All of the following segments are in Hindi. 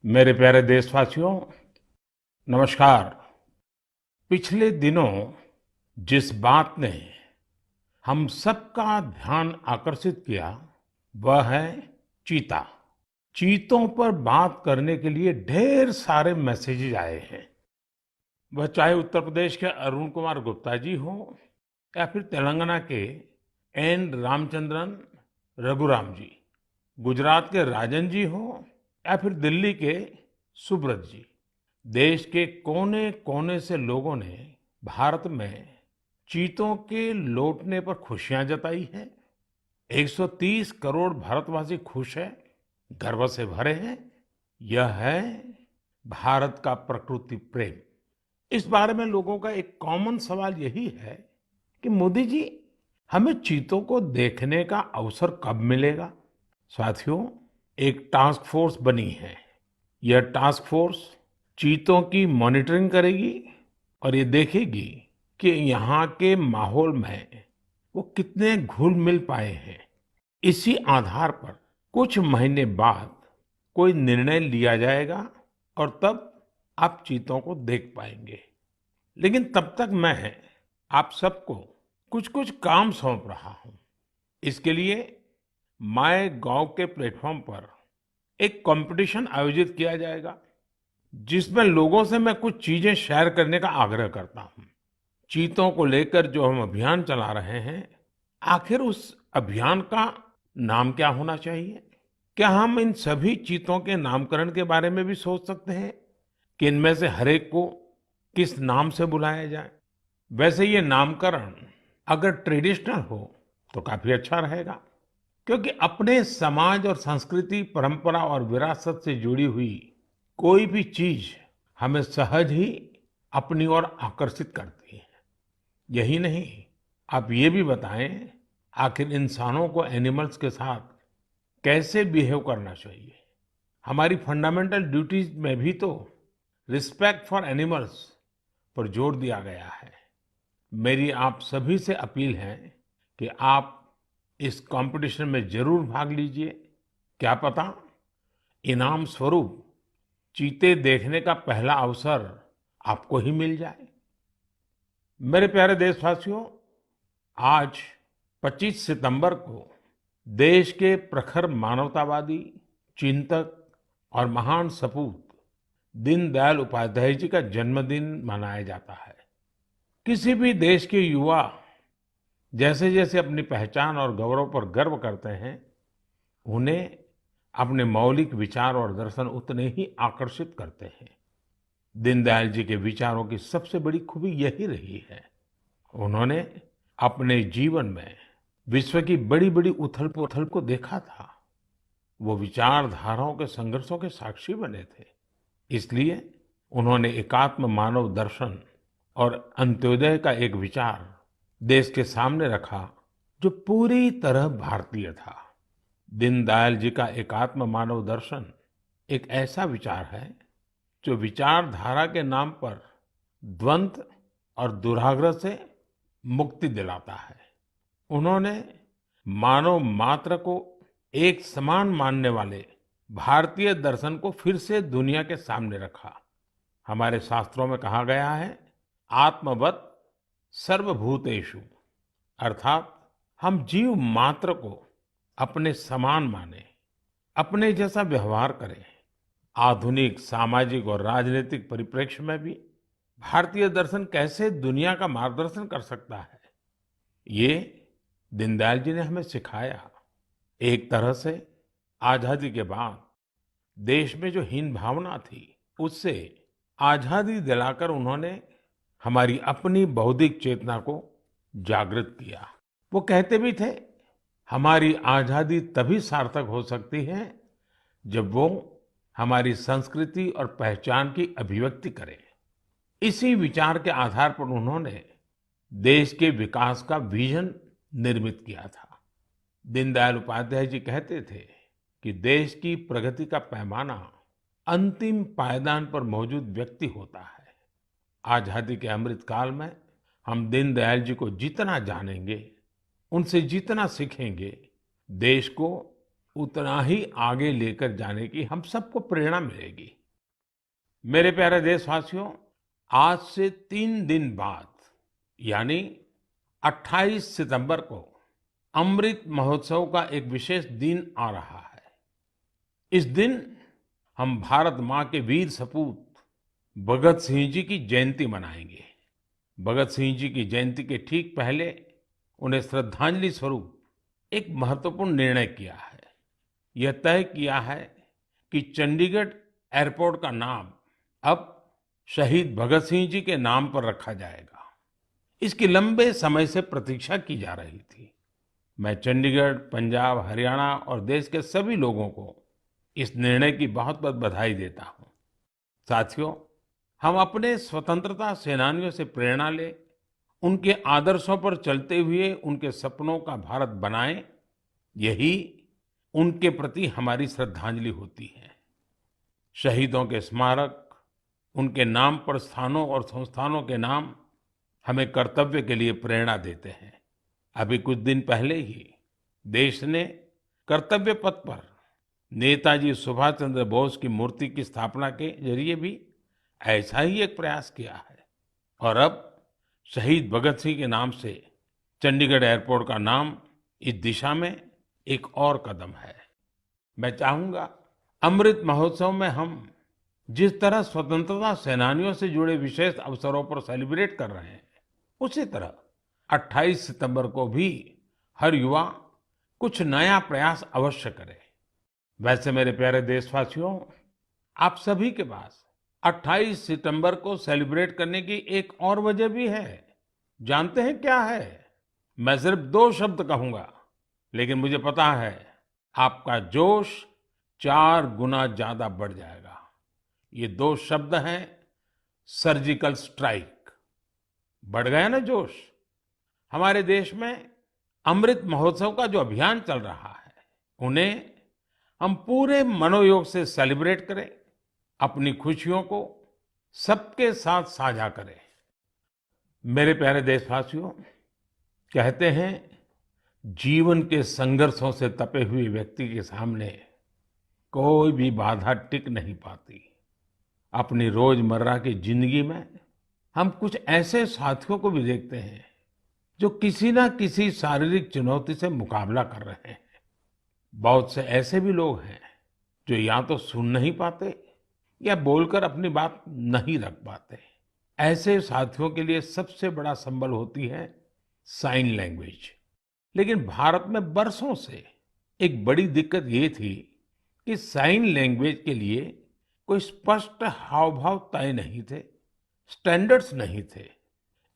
मेरे प्यारे देशवासियों, नमस्कार। पिछले दिनों जिस बात ने हम सबका ध्यान आकर्षित किया, वह है चीता। चीतों पर बात करने के लिए ढेर सारे मैसेजेस आए हैं। वह चाहे उत्तर प्रदेश के अरुण कुमार गुप्ता जी हों या फिर तेलंगाना के एन रामचंद्रन रघुराम जी, गुजरात के राजन जी हों या फिर दिल्ली के सुब्रत जी। देश के कोने कोने से लोगों ने भारत में चीतों के लौटने पर खुशियां जताई हैं। 130 करोड़ भारतवासी खुश हैं, गर्व से भरे हैं। यह है भारत का प्रकृति प्रेम। इस बारे में लोगों का एक कॉमन सवाल यही है कि मोदी जी, हमें चीतों को देखने का अवसर कब मिलेगा? साथियों, एक टास्क फोर्स बनी है। यह टास्क फोर्स चीतों की मॉनिटरिंग करेगी और ये देखेगी कि यहाँ के माहौल में वो कितने घुल मिल पाए हैं। इसी आधार पर कुछ महीने बाद कोई निर्णय लिया जाएगा और तब आप चीतों को देख पाएंगे। लेकिन तब तक मैं आप सबको कुछ कुछ काम सौंप रहा हूँ। इसके लिए माय गॉव के प्लेटफॉर्म पर एक कंपटीशन आयोजित किया जाएगा, जिसमें लोगों से मैं कुछ चीजें शेयर करने का आग्रह करता हूँ। चीतों को लेकर जो हम अभियान चला रहे हैं, आखिर उस अभियान का नाम क्या होना चाहिए? क्या हम इन सभी चीतों के नामकरण के बारे में भी सोच सकते हैं कि इनमें से हर एक को किस नाम से बुलाया जाए? वैसे ये नामकरण अगर ट्रेडिशनल हो तो काफी अच्छा रहेगा, क्योंकि अपने समाज और संस्कृति, परंपरा और विरासत से जुड़ी हुई कोई भी चीज हमें सहज ही अपनी ओर आकर्षित करती है। यही नहीं, आप ये भी बताएं, आखिर इंसानों को एनिमल्स के साथ कैसे बिहेव करना चाहिए? हमारी फंडामेंटल ड्यूटीज में भी तो रिस्पेक्ट फॉर एनिमल्स पर जोर दिया गया है। मेरी आप सभी से अपील है कि आप इस कंपटीशन में जरूर भाग लीजिए। क्या पता इनाम स्वरूप चीते देखने का पहला अवसर आपको ही मिल जाए। मेरे प्यारे देशवासियों, आज 25 सितंबर को देश के प्रखर मानवतावादी, चिंतक और महान सपूत दीनदयाल उपाध्याय जी का जन्मदिन मनाया जाता है। किसी भी देश के युवा जैसे जैसे अपनी पहचान और गौरव पर गर्व करते हैं, उन्हें अपने मौलिक विचार और दर्शन उतने ही आकर्षित करते हैं। दीनदयाल जी के विचारों की सबसे बड़ी खूबी यही रही है, उन्होंने अपने जीवन में विश्व की बड़ी बड़ी उथल पुथल को देखा था। वो विचारधाराओं के संघर्षों के साक्षी बने थे। इसलिए उन्होंने एकात्म मानव दर्शन और अंत्योदय का एक विचार देश के सामने रखा, जो पूरी तरह भारतीय था। दीनदयाल जी का एकात्म मानव दर्शन एक ऐसा विचार है जो विचारधारा के नाम पर द्वंद्व और दुराग्रह से मुक्ति दिलाता है। उन्होंने मानव मात्र को एक समान मानने वाले भारतीय दर्शन को फिर से दुनिया के सामने रखा। हमारे शास्त्रों में कहा गया है, आत्मवत् सर्वभूतेषु, अर्थात हम जीव मात्र को अपने समान माने, अपने जैसा व्यवहार करें। आधुनिक सामाजिक और राजनीतिक परिप्रेक्ष्य में भी भारतीय दर्शन कैसे दुनिया का मार्गदर्शन कर सकता है, ये दीनदयाल जी ने हमें सिखाया। एक तरह से आजादी के बाद देश में जो हीन भावना थी, उससे आजादी दिलाकर उन्होंने हमारी अपनी बौद्धिक चेतना को जागृत किया। वो कहते भी थे, हमारी आजादी तभी सार्थक हो सकती है जब वो हमारी संस्कृति और पहचान की अभिव्यक्ति करे। इसी विचार के आधार पर उन्होंने देश के विकास का विजन निर्मित किया था। दीनदयाल उपाध्याय जी कहते थे कि देश की प्रगति का पैमाना अंतिम पायदान पर मौजूद व्यक्ति होता है। आजादी के अमृत काल में हम दीनदयाल जी को जितना जानेंगे, उनसे जितना सीखेंगे, देश को उतना ही आगे लेकर जाने की हम सबको प्रेरणा मिलेगी। मेरे प्यारे देशवासियों, आज से 3 दिन बाद यानी 28 सितंबर को अमृत महोत्सव का एक विशेष दिन आ रहा है। इस दिन हम भारत माँ के वीर सपूत भगत सिंह जी की जयंती मनाएंगे। भगत सिंह जी की जयंती के ठीक पहले उन्हें श्रद्धांजलि स्वरूप एक महत्वपूर्ण निर्णय किया है। यह तय किया है कि चंडीगढ़ एयरपोर्ट का नाम अब शहीद भगत सिंह जी के नाम पर रखा जाएगा। इसकी लंबे समय से प्रतीक्षा की जा रही थी। मैं चंडीगढ़, पंजाब, हरियाणा और देश के सभी लोगों को इस निर्णय की बहुत बहुत बधाई देता हूं। साथियों, हम अपने स्वतंत्रता सेनानियों से प्रेरणा लें, उनके आदर्शों पर चलते हुए उनके सपनों का भारत बनाएं, यही उनके प्रति हमारी श्रद्धांजलि होती है। शहीदों के स्मारक, उनके नाम पर स्थानों और संस्थानों के नाम हमें कर्तव्य के लिए प्रेरणा देते हैं। अभी कुछ दिन पहले ही देश ने कर्तव्य पथ पर नेताजी सुभाष चंद्र बोस की मूर्ति की स्थापना के जरिए भी ऐसा ही एक प्रयास किया है। और अब शहीद भगत सिंह के नाम से चंडीगढ़ एयरपोर्ट का नाम इस दिशा में एक और कदम है। मैं चाहूंगा अमृत महोत्सव में हम जिस तरह स्वतंत्रता सेनानियों से जुड़े विशेष अवसरों पर सेलिब्रेट कर रहे हैं, उसी तरह 28 सितंबर को भी हर युवा कुछ नया प्रयास अवश्य करे। वैसे मेरे प्यारे देशवासियों, आप सभी के पास 28 सितंबर को सेलिब्रेट करने की एक और वजह भी है। जानते हैं क्या है? मैं सिर्फ 2 शब्द कहूंगा, लेकिन मुझे पता है आपका जोश 4 गुना ज्यादा बढ़ जाएगा। ये 2 शब्द हैं सर्जिकल स्ट्राइक। बढ़ गया ना जोश? हमारे देश में अमृत महोत्सव का जो अभियान चल रहा है, उन्हें हम पूरे मनोयोग से सेलिब्रेट करें, अपनी खुशियों को सबके साथ साझा करें। मेरे प्यारे देशवासियों, कहते हैं जीवन के संघर्षों से तपे हुए व्यक्ति के सामने कोई भी बाधा टिक नहीं पाती। अपनी रोजमर्रा की जिंदगी में हम कुछ ऐसे साथियों को भी देखते हैं जो किसी ना किसी शारीरिक चुनौती से मुकाबला कर रहे हैं। बहुत से ऐसे भी लोग हैं जो या तो सुन नहीं पाते या बोलकर अपनी बात नहीं रख पाते। ऐसे साथियों के लिए सबसे बड़ा संबल होती है साइन लैंग्वेज। लेकिन भारत में बरसों से एक बड़ी दिक्कत ये थी कि साइन लैंग्वेज के लिए कोई स्पष्ट हाव भाव तय नहीं थे, स्टैंडर्ड्स नहीं थे।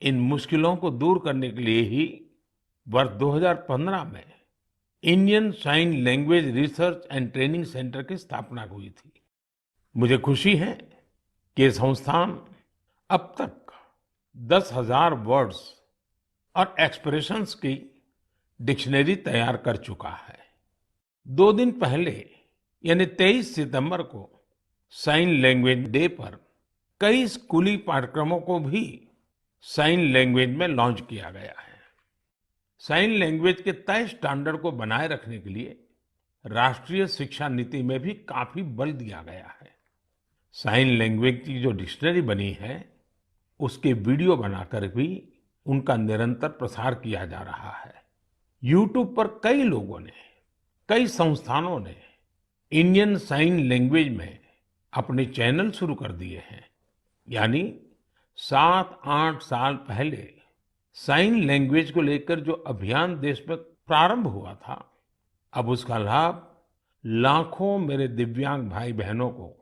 इन मुश्किलों को दूर करने के लिए ही वर्ष 2015 में Indian sign language research and training centre की स्थापना हुई थी। मुझे खुशी है कि ये संस्थान अब तक 10,000 वर्ड्स और एक्सप्रेशंस की डिक्शनरी तैयार कर चुका है। 2 दिन पहले यानी 23 सितंबर को साइन लैंग्वेज डे पर कई स्कूली पाठ्यक्रमों को भी साइन लैंग्वेज में लॉन्च किया गया है। साइन लैंग्वेज के तय स्टैंडर्ड को बनाए रखने के लिए राष्ट्रीय शिक्षा नीति में भी काफी बल दिया गया है। साइन लैंग्वेज की जो डिक्शनरी बनी है, उसके वीडियो बनाकर भी उनका निरंतर प्रसार किया जा रहा है। YouTube पर कई लोगों ने, कई संस्थानों ने इंडियन साइन लैंग्वेज में अपने चैनल शुरू कर दिए हैं। यानी 7-8 साल पहले साइन लैंग्वेज को लेकर जो अभियान देश में प्रारंभ हुआ था, अब उसका लाभ लाखों मेरे दिव्यांग भाई बहनों को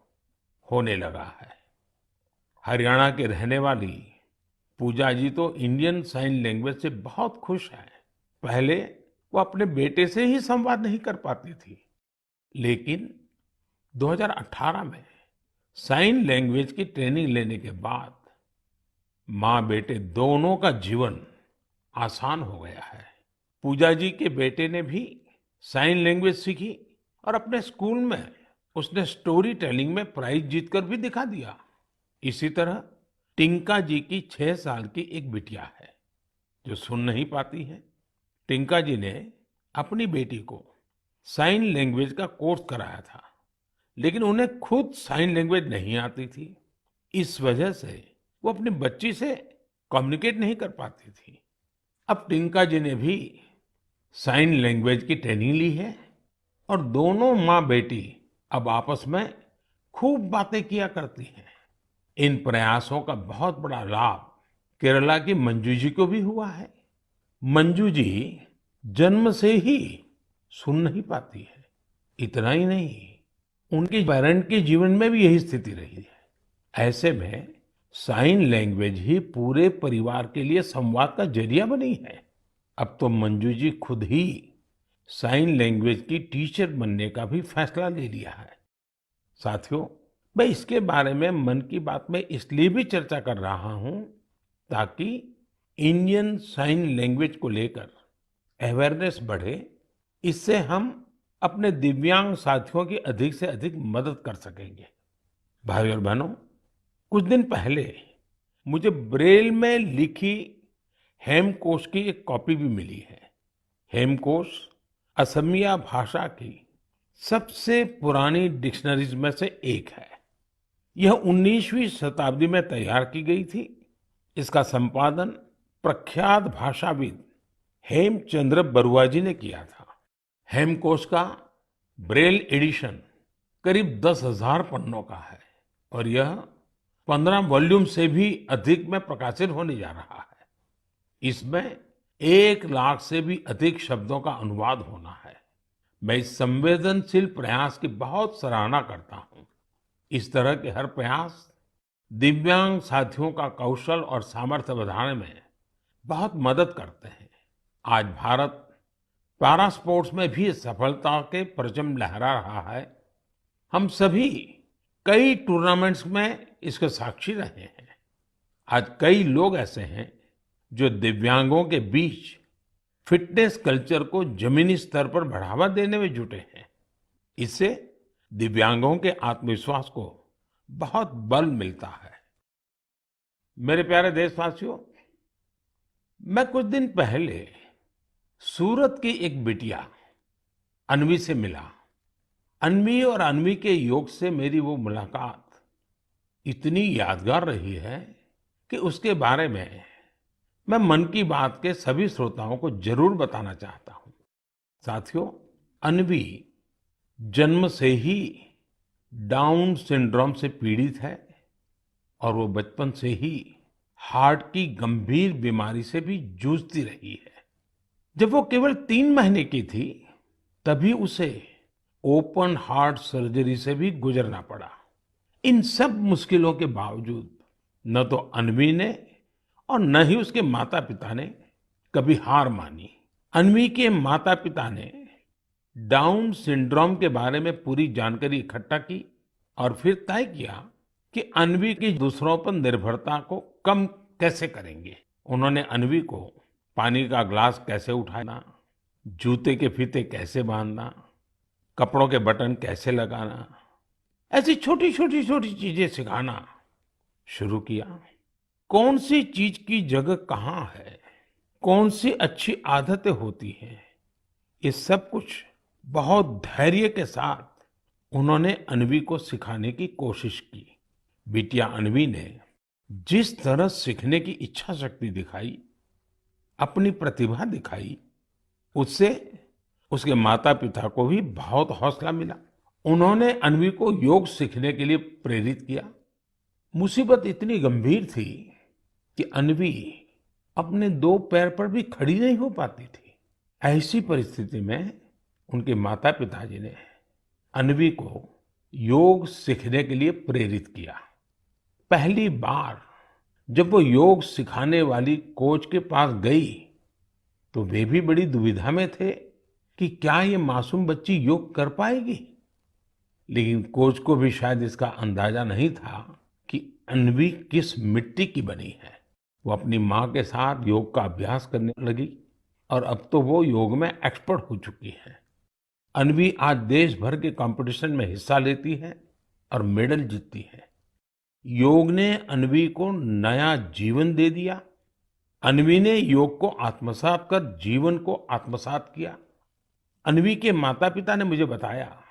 होने लगा है। हरियाणा के रहने वाली पूजा जी तो इंडियन साइन लैंग्वेज से बहुत खुश है। पहले वो अपने बेटे से ही संवाद नहीं कर पाती थी, लेकिन 2018 में साइन लैंग्वेज की ट्रेनिंग लेने के बाद माँ बेटे दोनों का जीवन आसान हो गया है। पूजा जी के बेटे ने भी साइन लैंग्वेज सीखी और अपने स्कूल में उसने स्टोरी टेलिंग में प्राइज जीतकर भी दिखा दिया। इसी तरह टिंका जी की 6 साल की एक बिटिया है जो सुन नहीं पाती है। टिंका जी ने अपनी बेटी को साइन लैंग्वेज का कोर्स कराया था, लेकिन उन्हें खुद साइन लैंग्वेज नहीं आती थी। इस वजह से वो अपनी बच्ची से कम्युनिकेट नहीं कर पाती थी। अब टिंका जी ने भी साइन लैंग्वेज की ट्रेनिंग ली है और दोनों माँ बेटी अब आपस में खूब बातें किया करती हैं। इन प्रयासों का बहुत बड़ा लाभ केरला की मंजू जी को भी हुआ है। मंजू जी जन्म से ही सुन नहीं पाती है। इतना ही नहीं, उनके पेरेंट के जीवन में भी यही स्थिति रही है। ऐसे में साइन लैंग्वेज ही पूरे परिवार के लिए संवाद का जरिया बनी है। अब तो मंजू जी खुद ही साइन लैंग्वेज की टीचर बनने का भी फैसला ले लिया है। साथियों, मैं इसके बारे में मन की बात में इसलिए भी चर्चा कर रहा हूं ताकि इंडियन साइन लैंग्वेज को लेकर अवेयरनेस बढ़े। इससे हम अपने दिव्यांग साथियों की अधिक से अधिक मदद कर सकेंगे। भाइयों और बहनों, कुछ दिन पहले मुझे ब्रेल में लिखी हेमकोश की एक कॉपी भी मिली है। हेमकोश असमिया भाषा की सबसे पुरानी डिक्शनरीज में से एक है। यह 19वीं शताब्दी में तैयार की गई थी। इसका संपादन प्रख्यात भाषाविद हेमचंद्र बरुआ जी ने किया था। हेमकोश का ब्रेल एडिशन करीब 10,000 पन्नों का है और यह 15 वॉल्यूम से भी अधिक में प्रकाशित होने जा रहा है। इसमें 1 लाख से भी अधिक शब्दों का अनुवाद होना है। मैं इस संवेदनशील प्रयास की बहुत सराहना करता हूँ। इस तरह के हर प्रयास दिव्यांग साथियों का कौशल और सामर्थ्य बढ़ाने में बहुत मदद करते हैं। आज भारत पैरा स्पोर्ट्स में भी सफलता के परचम लहरा रहा है। हम सभी कई टूर्नामेंट्स में इसके साक्षी रहे हैं। आज कई लोग ऐसे हैं जो दिव्यांगों के बीच फिटनेस कल्चर को जमीनी स्तर पर बढ़ावा देने में जुटे हैं। इससे दिव्यांगों के आत्मविश्वास को बहुत बल मिलता है। मेरे प्यारे देशवासियों, मैं कुछ दिन पहले सूरत की एक बिटिया अन्वी से मिला। अन्वी और अन्वी के योग से मेरी वो मुलाकात इतनी यादगार रही है कि उसके बारे में मैं मन की बात के सभी श्रोताओं को जरूर बताना चाहता हूँ। साथियों, अन्वी जन्म से ही डाउन सिंड्रोम से पीड़ित है और वो बचपन से ही हार्ट की गंभीर बीमारी से भी जूझती रही है। जब वो केवल 3 महीने की थी, तभी उसे ओपन हार्ट सर्जरी से भी गुजरना पड़ा। इन सब मुश्किलों के बावजूद न तो अन्वी ने और न ही उसके माता पिता ने कभी हार मानी। अन्वी के माता पिता ने डाउन सिंड्रोम के बारे में पूरी जानकारी इकट्ठा की और फिर तय किया कि अन्वी की दूसरों पर निर्भरता को कम कैसे करेंगे। उन्होंने अन्वी को पानी का ग्लास कैसे उठाना, जूते के फीते कैसे बांधना, कपड़ों के बटन कैसे लगाना, ऐसी छोटी छोटी चीजें सिखाना शुरू किया। कौन सी चीज की जगह कहाँ है, कौन सी अच्छी आदतें होती हैं, ये सब कुछ बहुत धैर्य के साथ उन्होंने अन्वी को सिखाने की कोशिश की। बिटिया अन्वी ने जिस तरह सीखने की इच्छा शक्ति दिखाई, अपनी प्रतिभा दिखाई, उससे उसके माता पिता को भी बहुत हौसला मिला। उन्होंने अन्वी को योग सीखने के लिए प्रेरित किया। मुसीबत इतनी गंभीर थी कि अन्वी अपने 2 पैर पर भी खड़ी नहीं हो पाती थी। ऐसी परिस्थिति में उनके माता पिताजी ने अन्वी को योग सीखने के लिए प्रेरित किया। पहली बार जब वो योग सिखाने वाली कोच के पास गई तो वे भी बड़ी दुविधा में थे कि क्या ये मासूम बच्ची योग कर पाएगी। लेकिन कोच को भी शायद इसका अंदाजा नहीं था कि अन्वी किस मिट्टी की बनी है। वो अपनी माँ के साथ योग का अभ्यास करने लगी और अब तो वो योग में एक्सपर्ट हो चुकी है। अन्वी आज देश भर के कंपटीशन में हिस्सा लेती है और मेडल जीतती है। योग ने अन्वी को नया जीवन दे दिया। अन्वी ने योग को आत्मसात कर जीवन को आत्मसात किया। अन्वी के माता-पिता ने मुझे बताया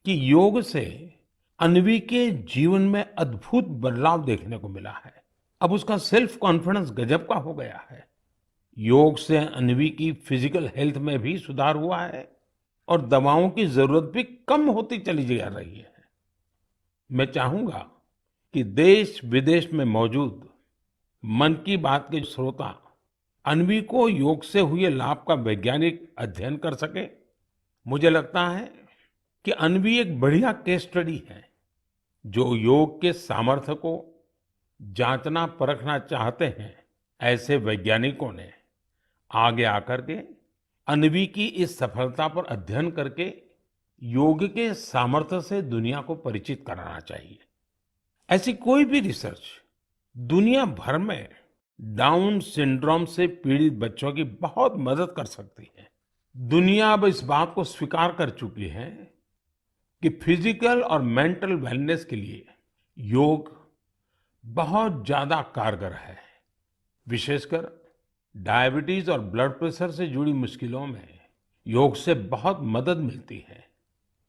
कि योग से अन्वी के जीवन में अद्भुत बदलाव देखने को मिला है। अब उसका सेल्फ कॉन्फिडेंस गजब का हो गया है। योग से अन्वी की फिजिकल हेल्थ में भी सुधार हुआ है और दवाओं की जरूरत भी कम होती चली जा रही है। मैं चाहूंगा कि देश विदेश में मौजूद मन की बात के श्रोता अन्वी को योग से हुए लाभ का वैज्ञानिक अध्ययन कर सके। मुझे लगता है कि अन्वी एक बढ़िया केस स्टडी है जो योग के सामर्थ्य को जांचना परखना चाहते हैं। ऐसे वैज्ञानिकों ने आगे आकर के अन्वी की इस सफलता पर अध्ययन करके योग के सामर्थ्य से दुनिया को परिचित कराना चाहिए। ऐसी कोई भी रिसर्च दुनिया भर में डाउन सिंड्रोम से पीड़ित बच्चों की बहुत मदद कर सकती है। दुनिया अब इस बात को स्वीकार कर चुकी है कि फिजिकल और मेंटल वेलनेस के लिए योग बहुत ज्यादा कारगर है। विशेषकर डायबिटीज और ब्लड प्रेशर से जुड़ी मुश्किलों में योग से बहुत मदद मिलती है।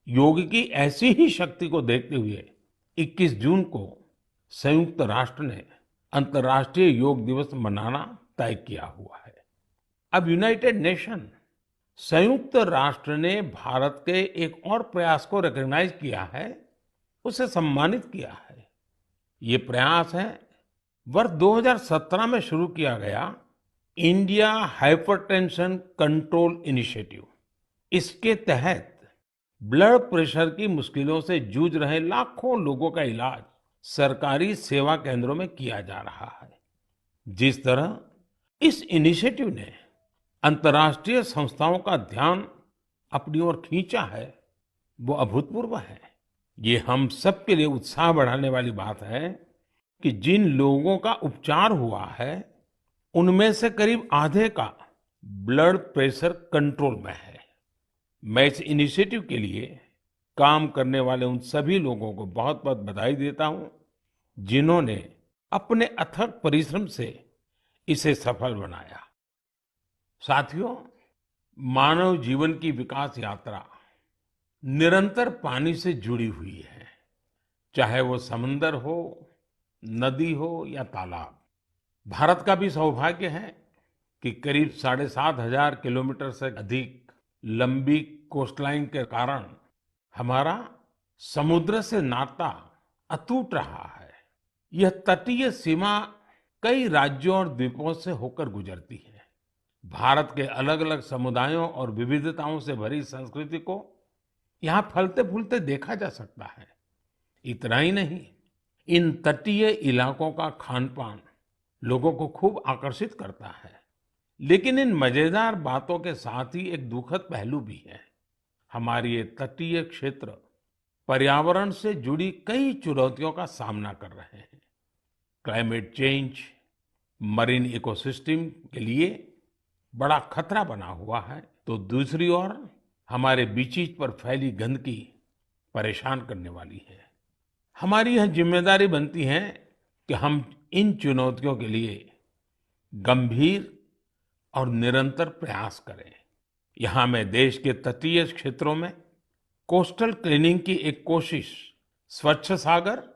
योग की ऐसी ही शक्ति को देखते हुए 21 जून को संयुक्त राष्ट्र ने अंतर्राष्ट्रीय योग दिवस मनाना तय किया हुआ है। अब यूनाइटेड नेशन संयुक्त राष्ट्र ने भारत के एक और प्रयास को रिकॉग्नाइज किया है, उसे सम्मानित किया है। ये प्रयास है वर्ष 2017 में शुरू किया गया इंडिया हाइपरटेंशन कंट्रोल इनिशिएटिव। इसके तहत ब्लड प्रेशर की मुश्किलों से जूझ रहे लाखों लोगों का इलाज सरकारी सेवा केंद्रों में किया जा रहा है। जिस तरह इस इनिशिएटिव ने अंतर्राष्ट्रीय संस्थाओं का ध्यान अपनी ओर खींचा है, वो अभूतपूर्व है। ये हम सबके लिए उत्साह बढ़ाने वाली बात है कि जिन लोगों का उपचार हुआ है उनमें से करीब आधे का ब्लड प्रेशर कंट्रोल में है। मैं इस इनिशिएटिव के लिए काम करने वाले उन सभी लोगों को बहुत बहुत बधाई देता हूं जिन्होंने अपने अथक परिश्रम से इसे सफल बनाया। साथियों, मानव जीवन की विकास यात्रा निरंतर पानी से जुड़ी हुई है, चाहे वो समंदर हो, नदी हो या तालाब। भारत का भी सौभाग्य है कि करीब 7,500 किलोमीटर से अधिक लंबी कोस्टलाइन के कारण हमारा समुद्र से नाता अटूट रहा है। यह तटीय सीमा कई राज्यों और द्वीपों से होकर गुजरती है। भारत के अलग अलग समुदायों और विविधताओं से भरी संस्कृति को यहाँ फलते फूलते देखा जा सकता है। इतना ही नहीं, इन तटीय इलाकों का खान पान लोगों को खूब आकर्षित करता है। लेकिन इन मजेदार बातों के साथ ही एक दुखद पहलू भी है। हमारे ये तटीय क्षेत्र पर्यावरण से जुड़ी कई चुनौतियों का सामना कर रहे हैं। क्लाइमेट चेंज मरीन इकोसिस्टम के लिए बड़ा खतरा बना हुआ है, तो दूसरी ओर हमारे बीचीज पर फैली गंदगी परेशान करने वाली है। हमारी यह जिम्मेदारी बनती है कि हम इन चुनौतियों के लिए गंभीर और निरंतर प्रयास करें। यहाँ मैं देश के तटीय क्षेत्रों में कोस्टल क्लीनिंग की एक कोशिश स्वच्छ सागर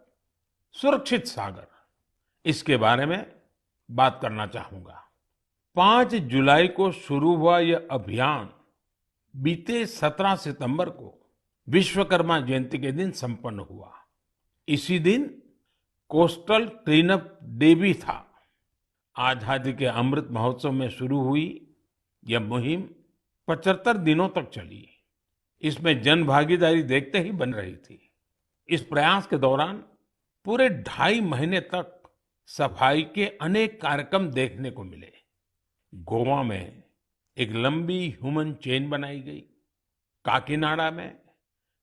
सुरक्षित सागर, इसके बारे में बात करना चाहूंगा। 5 जुलाई को शुरू हुआ यह अभियान बीते 17 सितंबर को विश्वकर्मा जयंती के दिन संपन्न हुआ। इसी दिन कोस्टल क्लीनअप डे भी था। आजादी के अमृत महोत्सव में शुरू हुई यह मुहिम 75 दिनों तक चली। इसमें जन भागीदारी देखते ही बन रही थी। इस प्रयास के दौरान पूरे 2.5 महीने तक सफाई के अनेक कार्यक्रम देखने को मिले। गोवा में एक लंबी ह्यूमन चेन बनाई गई। काकीनाडा में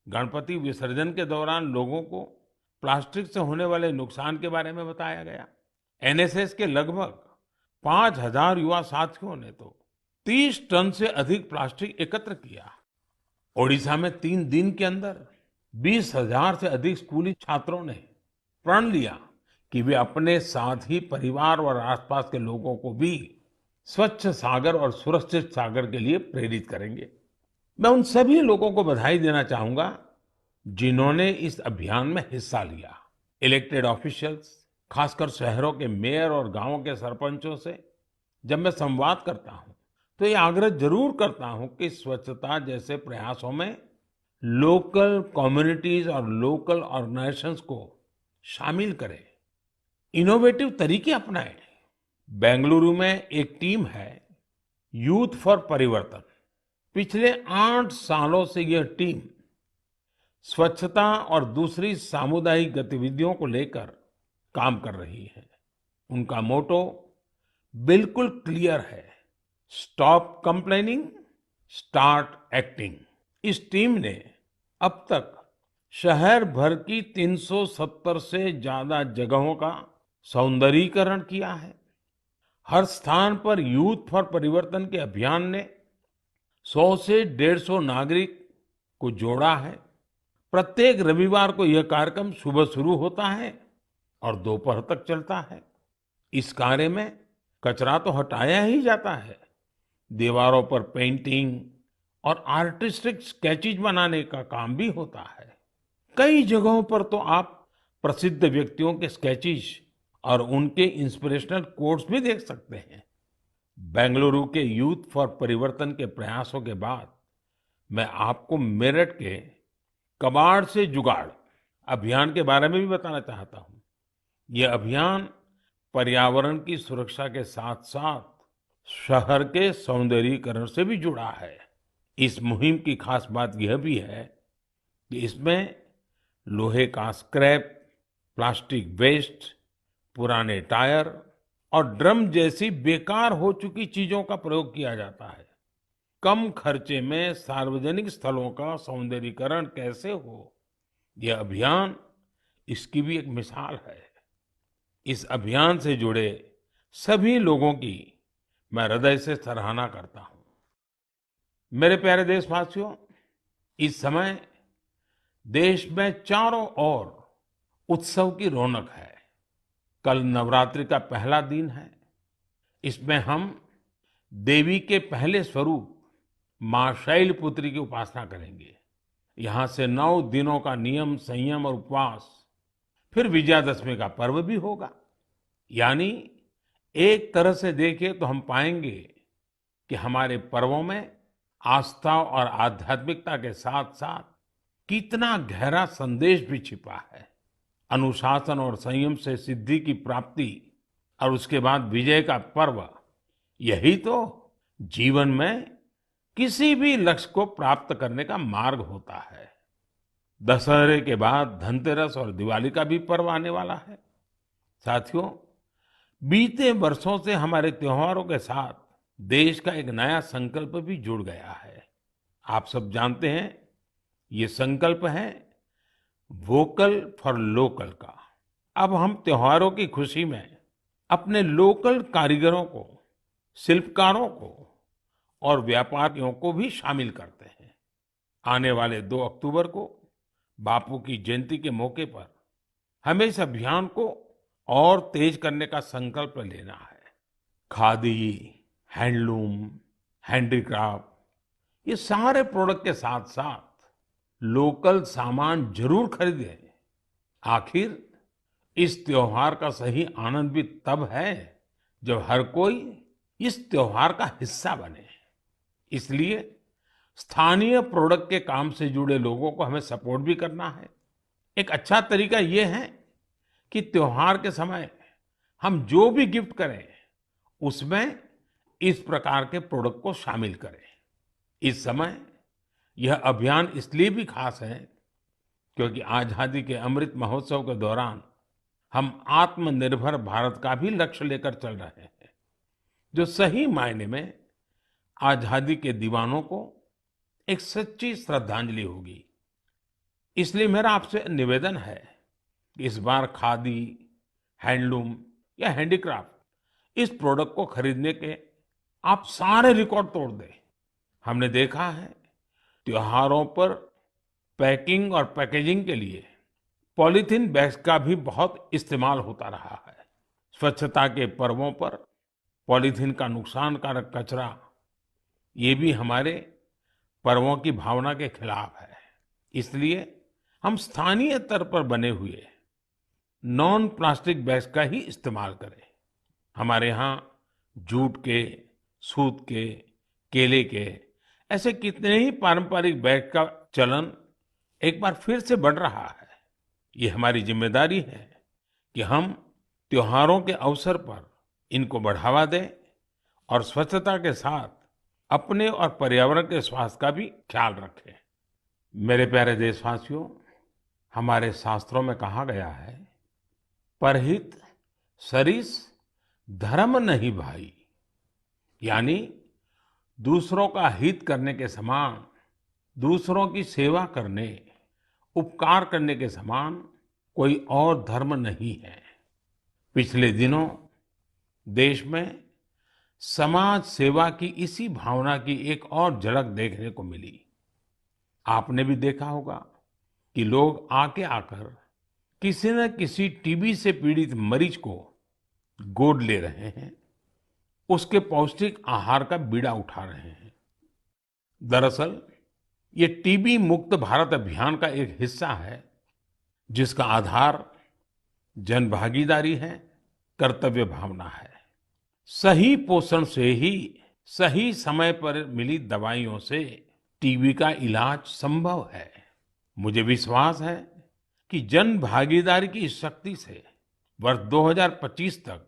गणपति विसर्जन के दौरान लोगों को प्लास्टिक से होने वाले नुकसान के बारे में बताया गया। एनएसएस के लगभग 5,000 युवा साथियों ने तो 30 टन से अधिक प्लास्टिक एकत्र किया। ओडिशा में 3 दिन के अंदर 20,000 से अधिक स्कूली छात्रों ने प्रण लिया कि वे अपने साथ ही परिवार और आसपास के लोगों को भी स्वच्छ सागर और सुरक्षित सागर के लिए प्रेरित करेंगे। मैं उन सभी लोगों को बधाई देना चाहूंगा जिन्होंने इस अभियान में हिस्सा लिया। इलेक्टेड ऑफिशियल्स, खासकर शहरों के मेयर और गांवों के सरपंचों से जब मैं संवाद करता हूं, तो ये आग्रह जरूर करता हूं कि स्वच्छता जैसे प्रयासों में लोकल कम्युनिटीज और लोकल ऑर्गेनाइजेशंस को शामिल करें, इनोवेटिव तरीके अपनाएं। बेंगलुरु में एक टीम है, यूथ फॉर परिवर्तन। पिछले 8 सालों से यह टीम स्वच्छता और दूसरी सामुदायिक गतिविधियों को लेकर काम कर रही है। उनका मोटो बिल्कुल क्लियर है, स्टॉप कंप्लेनिंग, स्टार्ट एक्टिंग। इस टीम ने अब तक शहर भर की 370 से ज्यादा जगहों का सौंदर्यीकरण किया है। हर स्थान पर यूथ फॉर परिवर्तन के अभियान ने 100 से 150 नागरिक को जोड़ा है। प्रत्येक रविवार को यह कार्यक्रम सुबह शुरू होता है और दोपहर तक चलता है। इस कार्य में कचरा तो हटाया ही जाता है, दीवारों पर पेंटिंग और आर्टिस्टिक स्केचेस बनाने का काम भी होता है। कई जगहों पर तो आप प्रसिद्ध व्यक्तियों के स्केचेस और उनके इंस्पिरेशनल कोट्स भी देख सकते हैं। बेंगलुरु के यूथ फॉर परिवर्तन के प्रयासों के बाद मैं आपको मेरठ के कबाड़ से जुगाड़ अभियान के बारे में भी बताना चाहता हूँ। यह अभियान पर्यावरण की सुरक्षा के साथ साथ शहर के सौंदर्यीकरण से भी जुड़ा है। इस मुहिम की खास बात यह भी है कि इसमें लोहे का स्क्रैप, प्लास्टिक वेस्ट, पुराने टायर और ड्रम जैसी बेकार हो चुकी चीजों का प्रयोग किया जाता है। कम खर्चे में सार्वजनिक स्थलों का सौंदर्यीकरण कैसे हो, यह अभियान इसकी भी एक मिसाल है। इस अभियान से जुड़े सभी लोगों की मैं हृदय से सराहना करता हूं। मेरे प्यारे देशवासियों, इस समय देश में चारों ओर उत्सव की रौनक है। कल नवरात्रि का पहला दिन है। इसमें हम देवी के पहले स्वरूप मां शैलपुत्री की उपासना करेंगे। यहाँ से 9 दिनों का नियम, संयम और उपवास, फिर विजयादशमी का पर्व भी होगा। यानी एक तरह से देखें तो हम पाएंगे कि हमारे पर्वों में आस्था और आध्यात्मिकता के साथ साथ कितना गहरा संदेश भी छिपा है। अनुशासन और संयम से सिद्धि की प्राप्ति और उसके बाद विजय का पर्व, यही तो जीवन में किसी भी लक्ष्य को प्राप्त करने का मार्ग होता है। दशहरे के बाद धनतेरस और दिवाली का भी पर्व आने वाला है। साथियों, बीते वर्षों से हमारे त्योहारों के साथ देश का एक नया संकल्प भी जुड़ गया है। आप सब जानते हैं, ये संकल्प है वोकल फॉर लोकल का। अब हम त्योहारों की खुशी में अपने लोकल कारीगरों को, शिल्पकारों को और व्यापारियों को भी शामिल करते हैं। आने वाले 2 अक्टूबर को बापू की जयंती के मौके पर हमें इस अभियान को और तेज करने का संकल्प लेना है। खादी, हैंडलूम, हैंडीक्राफ्ट, ये सारे प्रोडक्ट के साथ साथ लोकल सामान जरूर खरीदें। आखिर इस त्योहार का सही आनंद भी तब है जब हर कोई इस त्योहार का हिस्सा बने। इसलिए स्थानीय प्रोडक्ट के काम से जुड़े लोगों को हमें सपोर्ट भी करना है। एक अच्छा तरीका ये है कि त्योहार के समय हम जो भी गिफ्ट करें, उसमें इस प्रकार के प्रोडक्ट को शामिल करें। इस समय यह अभियान इसलिए भी खास है क्योंकि आजादी के अमृत महोत्सव के दौरान हम आत्मनिर्भर भारत का भी लक्ष्य लेकर चल रहे हैं, जो सही मायने में आजादी के दीवानों को एक सच्ची श्रद्धांजलि होगी। इसलिए मेरा आपसे निवेदन है कि इस बार खादी, हैंडलूम या हैंडीक्राफ्ट इस प्रोडक्ट को खरीदने के आप सारे रिकॉर्ड तोड़ दें। हमने देखा है त्योहारों पर पैकिंग और पैकेजिंग के लिए पॉलीथीन बैग्स का भी बहुत इस्तेमाल होता रहा है। स्वच्छता के पर्वों पर पॉलीथीन का नुकसानकारक कचरा, ये भी हमारे पर्वों की भावना के खिलाफ है। इसलिए हम स्थानीय स्तर पर बने हुए नॉन प्लास्टिक बैग्स का ही इस्तेमाल करें। हमारे यहाँ जूट के, सूत के, केले के ऐसे कितने ही पारंपरिक बैग का चलन एक बार फिर से बढ़ रहा है। ये हमारी जिम्मेदारी है कि हम त्योहारों के अवसर पर इनको बढ़ावा दें और स्वच्छता के साथ अपने और पर्यावरण के स्वास्थ्य का भी ख्याल रखें। मेरे प्यारे देशवासियों, हमारे शास्त्रों में कहा गया है, परहित सरिस धर्म नहीं भाई। यानी दूसरों का हित करने के समान, दूसरों की सेवा करने, उपकार करने के समान कोई और धर्म नहीं है। पिछले दिनों देश में समाज सेवा की इसी भावना की एक और झलक देखने को मिली। आपने भी देखा होगा कि लोग आके आकर किसी न किसी टीबी से पीड़ित मरीज को गोद ले रहे हैं, उसके पौष्टिक आहार का बीड़ा उठा रहे हैं। दरअसल ये टीबी मुक्त भारत अभियान का एक हिस्सा है, जिसका आधार जन भागीदारी है, कर्तव्य भावना है। सही पोषण से ही सही समय पर मिली दवाइयों से टीबी का इलाज संभव है। मुझे विश्वास है कि जन भागीदारी की इस शक्ति से वर्ष 2025 तक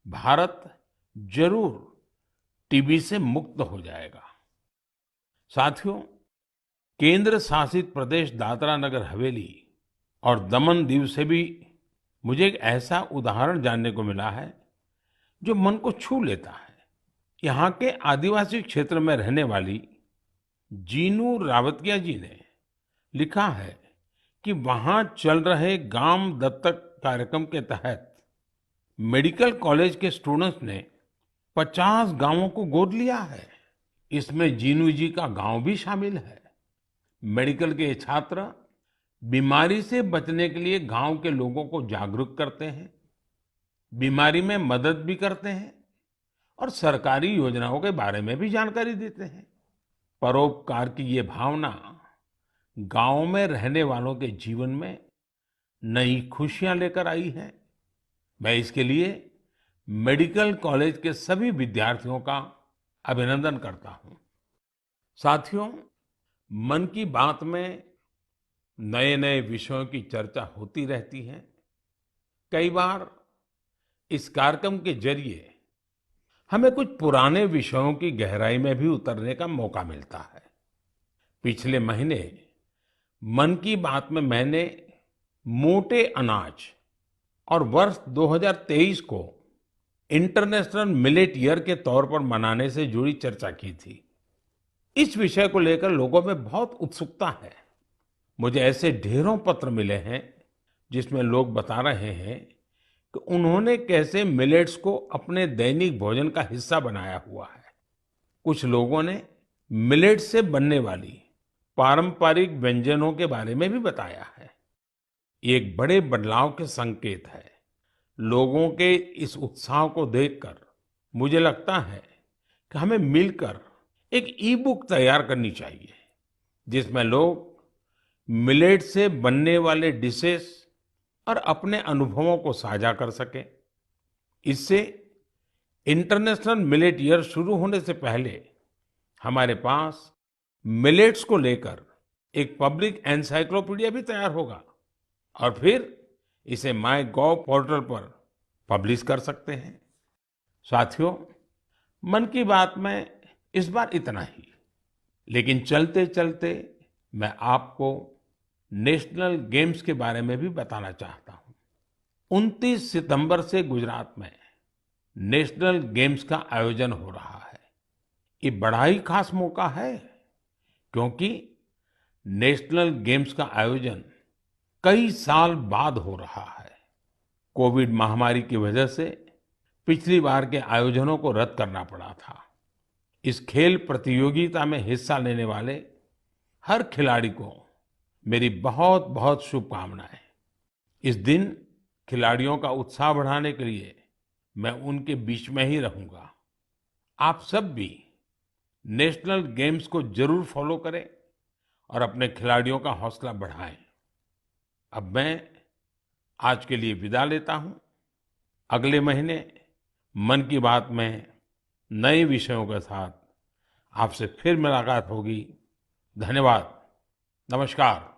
भारत जरूर टीबी से मुक्त हो जाएगा। साथियों, केंद्र शासित प्रदेश दादरा नगर हवेली और दमन दीव से भी मुझे एक ऐसा उदाहरण जानने को मिला है जो मन को छू लेता है। यहाँ के आदिवासी क्षेत्र में रहने वाली जीनू रावतिया जी ने लिखा है कि वहाँ चल रहे गांव दत्तक कार्यक्रम के तहत मेडिकल कॉलेज के स्टूडेंट्स ने 50 गांवों को गोद लिया है। इसमें जीनू जी का गांव भी शामिल है। मेडिकल के ये छात्र बीमारी से बचने के लिए गांव के लोगों को जागरूक करते हैं, बीमारी में मदद भी करते हैं और सरकारी योजनाओं के बारे में भी जानकारी देते हैं। परोपकार की ये भावना गांव में रहने वालों के जीवन में नई खुशियां लेकर आई है। मैं इसके लिए मेडिकल कॉलेज के सभी विद्यार्थियों का अभिनंदन करता हूं। साथियों, मन की बात में नए नए विषयों की चर्चा होती रहती है। कई बार इस कार्यक्रम के जरिए हमें कुछ पुराने विषयों की गहराई में भी उतरने का मौका मिलता है। पिछले महीने मन की बात में मैंने मोटे अनाज और वर्ष 2023 को इंटरनेशनल मिलेट ईयर के तौर पर मनाने से जुड़ी चर्चा की थी। इस विषय को लेकर लोगों में बहुत उत्सुकता है। मुझे ऐसे ढेरों पत्र मिले हैं जिसमें लोग बता रहे हैं कि उन्होंने कैसे मिलेट्स को अपने दैनिक भोजन का हिस्सा बनाया हुआ है। कुछ लोगों ने मिलेट्स से बनने वाली पारंपरिक व्यंजनों के बारे में भी बताया है। ये एक बड़े बदलाव के संकेत है। लोगों के इस उत्साह को देखकर मुझे लगता है कि हमें मिलकर एक ई बुक तैयार करनी चाहिए, जिसमें लोग मिलेट से बनने वाले डिशेस और अपने अनुभवों को साझा कर सकें। इससे इंटरनेशनल मिलेट ईयर शुरू होने से पहले हमारे पास मिलेट्स को लेकर एक पब्लिक एनसाइक्लोपीडिया भी तैयार होगा और फिर इसे माय गॉव पोर्टल पर पब्लिश कर सकते हैं। साथियों, मन की बात में इस बार इतना ही, लेकिन चलते चलते मैं आपको नेशनल गेम्स के बारे में भी बताना चाहता हूं। 29 सितंबर से गुजरात में नेशनल गेम्स का आयोजन हो रहा है। ये बड़ा ही खास मौका है, क्योंकि नेशनल गेम्स का आयोजन कई साल बाद हो रहा है। कोविड महामारी की वजह से पिछली बार के आयोजनों को रद्द करना पड़ा था। इस खेल प्रतियोगिता में हिस्सा लेने वाले हर खिलाड़ी को मेरी बहुत बहुत शुभकामनाएं। इस दिन खिलाड़ियों का उत्साह बढ़ाने के लिए मैं उनके बीच में ही रहूंगा। आप सब भी नेशनल गेम्स को जरूर फॉलो करें और अपने खिलाड़ियों का हौसला बढ़ाएं। अब मैं आज के लिए विदा लेता हूं। अगले महीने मन की बात में नए विषयों के साथ आपसे फिर मुलाकात होगी। धन्यवाद। नमस्कार।